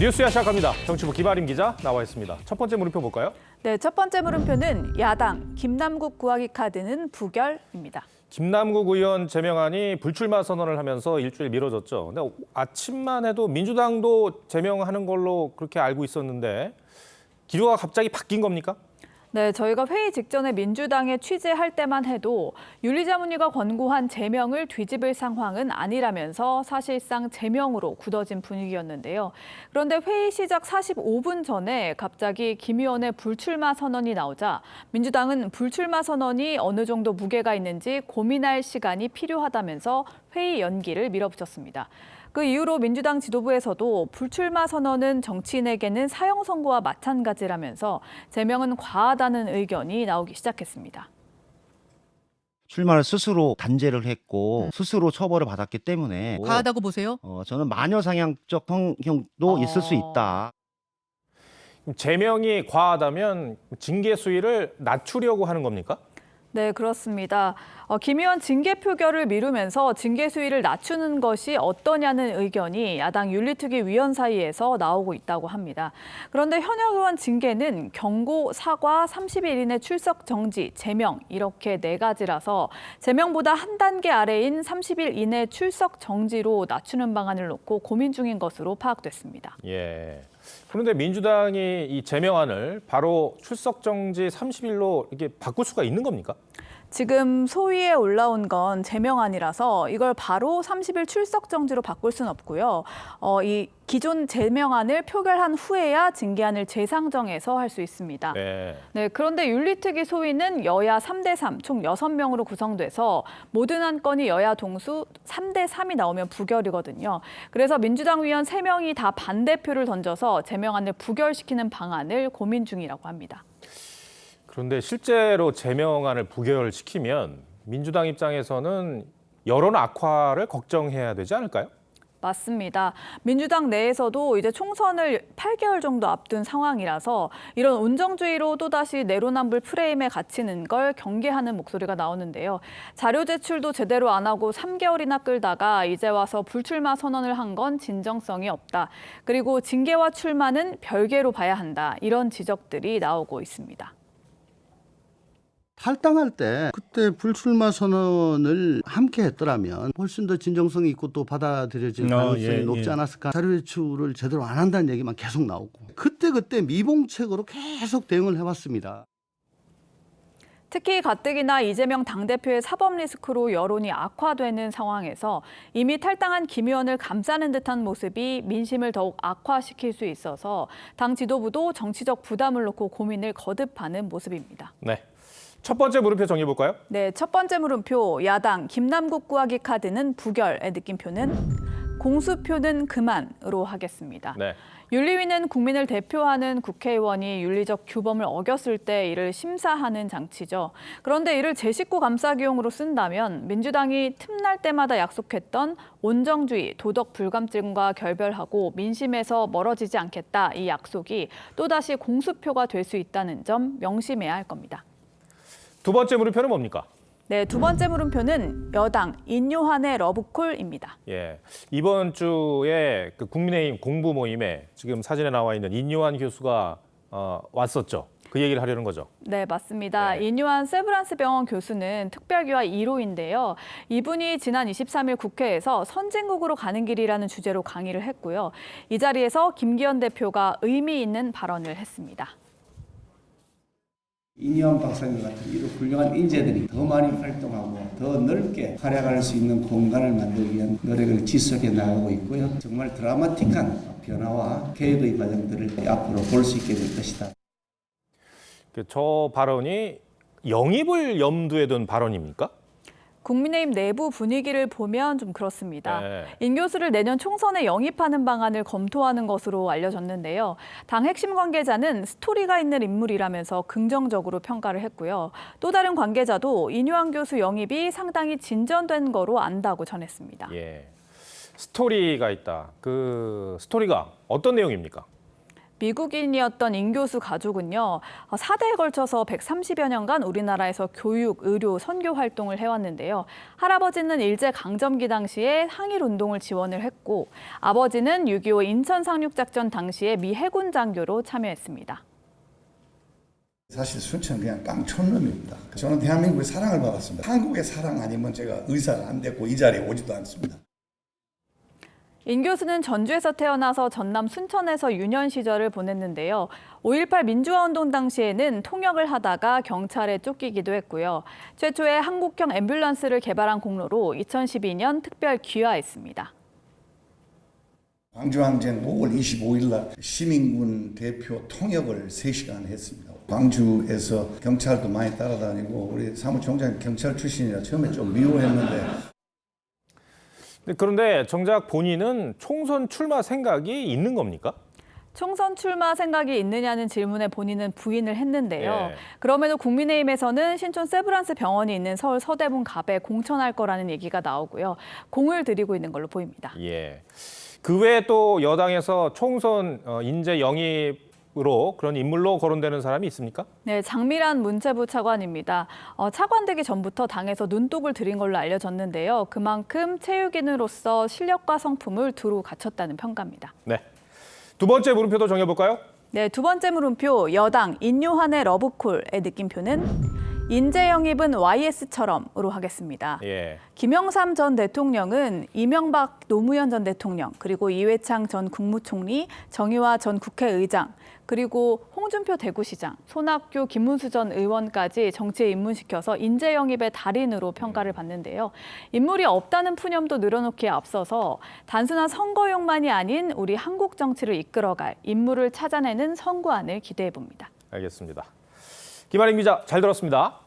뉴스야 시작합니다. 정치부 김아림 기자 나와 있습니다. 첫 번째 물음표 볼까요? 네, 첫 번째 물음표는 야당 김남국 구하기 카드는 부결입니다. 김남국 의원 제명안이 불출마 선언을 하면서 일주일 미뤄졌죠. 근데 아침만 해도 민주당도 제명하는 걸로 그렇게 알고 있었는데 기류가 갑자기 바뀐 겁니까? 네, 저희가 회의 직전에 민주당에 취재할 때만 해도 윤리자문위가 권고한 제명을 뒤집을 상황은 아니라면서 사실상 제명으로 굳어진 분위기였는데요. 그런데 회의 시작 45분 전에 갑자기 김 의원의 불출마 선언이 나오자 민주당은 불출마 선언이 어느 정도 무게가 있는지 고민할 시간이 필요하다면서 회의 연기를 밀어붙였습니다. 그 이후로 민주당 지도부에서도 불출마 선언은 정치인에게는 사형 선고와 마찬가지라면서 제명은 과하다는 의견이 나오기 시작했습니다. 출마를 스스로 단죄를 했고 스스로 처벌을 받았기 때문에 과하다고 보세요? 저는 마녀사냥적 형도 있을 수 있다. 제명이 과하다면 징계 수위를 낮추려고 하는 겁니까? 네, 그렇습니다. 김 의원 징계 표결을 미루면서 징계 수위를 낮추는 것이 어떠냐는 의견이 야당 윤리특위 위원 사이에서 나오고 있다고 합니다. 그런데 현역 의원 징계는 경고, 사과, 30일 이내 출석 정지, 제명 이렇게 네 가지라서 제명보다 한 단계 아래인 30일 이내 출석 정지로 낮추는 방안을 놓고 고민 중인 것으로 파악됐습니다. 예. 그런데 민주당이 이 제명안을 바로 출석 정지 30일로 이렇게 바꿀 수가 있는 겁니까? 지금 소위에 올라온 건 제명안이라서 이걸 바로 30일 출석 정지로 바꿀 수는 없고요. 이 기존 제명안을 표결한 후에야 징계안을 재상정해서 할 수 있습니다. 네, 그런데 윤리특위 소위는 여야 3대3, 총 6명으로 구성돼서 모든 안건이 여야 동수 3대3이 나오면 부결이거든요. 그래서 민주당 위원 3명이 다 반대표를 던져서 제명안을 부결시키는 방안을 고민 중이라고 합니다. 그런데 실제로 제명안을 부결시키면 민주당 입장에서는 여론 악화를 걱정해야 되지 않을까요? 맞습니다. 민주당 내에서도 이제 총선을 8개월 정도 앞둔 상황이라서 이런 온정주의로 또다시 내로남불 프레임에 갇히는 걸 경계하는 목소리가 나오는데요. 자료 제출도 제대로 안 하고 3개월이나 끌다가 이제 와서 불출마 선언을 한 건 진정성이 없다. 그리고 징계와 출마는 별개로 봐야 한다. 이런 지적들이 나오고 있습니다. 탈당할 때 그때 불출마 선언을 함께 했더라면 훨씬 더 진정성이 있고 또 받아들여질 가능성이 높지 않았을까. 자료 제출을 제대로 안 한다는 얘기만 계속 나오고 그때 미봉책으로 계속 대응을 해왔습니다. 특히 가뜩이나 이재명 당대표의 사법 리스크로 여론이 악화되는 상황에서 이미 탈당한 김 의원을 감싸는 듯한 모습이 민심을 더욱 악화시킬 수 있어서 당 지도부도 정치적 부담을 놓고 고민을 거듭하는 모습입니다. 네. 첫 번째 물음표 정리해 볼까요? 네, 첫 번째 물음표 야당 김남국 구하기 카드는 부결의 느낌표는 공수표는 그만으로 하겠습니다. 네. 윤리위는 국민을 대표하는 국회의원이 윤리적 규범을 어겼을 때 이를 심사하는 장치죠. 그런데 이를 제 식구 감싸기용으로 쓴다면 민주당이 틈날 때마다 약속했던 온정주의, 도덕 불감증과 결별하고 민심에서 멀어지지 않겠다 이 약속이 또다시 공수표가 될 수 있다는 점 명심해야 할 겁니다. 두 번째 물음표는 뭡니까? 네, 두 번째 물음표는 여당 인요한의 러브콜입니다. 예, 이번 주에 그 국민의힘 공부 모임에 지금 사진에 나와 있는 인요한 교수가 왔었죠. 그 얘기를 하려는 거죠. 네, 맞습니다. 네. 인요한 세브란스 병원 교수는 특별기와 1호인데요. 이분이 지난 23일 국회에서 선진국으로 가는 길이라는 주제로 강의를 했고요. 이 자리에서 김기현 대표가 의미 있는 발언을 했습니다. 인요한 박사님 같은 이런 훌륭한 인재들이 더 많이 활동하고 더 넓게 활약할 수 있는 공간을 만들기 위한 노력을 지속해 나가고 있고요. 정말 드라마틱한 변화와 개혁의 과정들을 앞으로 볼 수 있게 될 것이다. 저 발언이 영입을 염두에 둔 발언입니까? 국민의힘 내부 분위기를 보면 좀 그렇습니다. 네. 인 교수를 내년 총선에 영입하는 방안을 검토하는 것으로 알려졌는데요. 당 핵심 관계자는 스토리가 있는 인물이라면서 긍정적으로 평가를 했고요. 또 다른 관계자도 인요한 교수 영입이 상당히 진전된 거로 안다고 전했습니다. 예, 스토리가 있다. 그 스토리가 어떤 내용입니까? 미국인이었던 인 교수 가족은요, 4대에 걸쳐서 130여 년간 우리나라에서 교육, 의료, 선교 활동을 해왔는데요. 할아버지는 일제강점기 당시에 항일운동을 지원을 했고, 아버지는 6.25 인천 상륙작전 당시에 미 해군 장교로 참여했습니다. 사실 순천은 그냥 깡촌놈입니다. 저는 대한민국의 사랑을 받았습니다. 한국의 사랑 아니면 제가 의사가 안 됐고 이 자리에 오지도 않습니다. 인 교수는 전주에서 태어나서 전남 순천에서 유년 시절을 보냈는데요. 5.18 민주화운동 당시에는 통역을 하다가 경찰에 쫓기기도 했고요. 최초의 한국형 앰뷸런스를 개발한 공로로 2012년 특별 귀화했습니다. 광주항쟁 5월 25일 날 시민군 대표 통역을 3시간 했습니다. 광주에서 경찰도 많이 따라다니고 우리 사무총장 경찰 출신이라 처음에 좀 미워했는데 그런데 정작 본인은 총선 출마 생각이 있는 겁니까? 총선 출마 생각이 있느냐는 질문에 본인은 부인을 했는데요. 예. 그럼에도 국민의힘에서는 신촌 세브란스 병원이 있는 서울 서대문 갑에 공천할 거라는 얘기가 나오고요. 공을 들이고 있는 걸로 보입니다. 예. 그 외에 또 여당에서 총선 인재 영입으로 그런 인물로 거론되는 사람이 있습니까? 네, 장미란 문체부 차관입니다. 차관되기 전부터 당에서 눈독을 들인 걸로 알려졌는데요. 그만큼 체육인으로서 실력과 성품을 두루 갖췄다는 평가입니다. 네. 두 번째 물음표도 정해볼까요? 네, 두 번째 물음표, 여당 인요한의 러브콜의 느낌표는 인재 영입은 YS처럼으로 하겠습니다. 예. 김영삼 전 대통령은 이명박 노무현 전 대통령, 그리고 이회창 전 국무총리, 정의화 전 국회의장, 그리고 홍준표 대구시장, 손학규, 김문수 전 의원까지 정치에 입문시켜서 인재 영입의 달인으로 평가를 받는데요. 인물이 없다는 푸념도 늘어놓기에 앞서서 단순한 선거용만이 아닌 우리 한국 정치를 이끌어갈 인물을 찾아내는 선구안을 기대해 봅니다. 알겠습니다. 김아린 기자, 잘 들었습니다.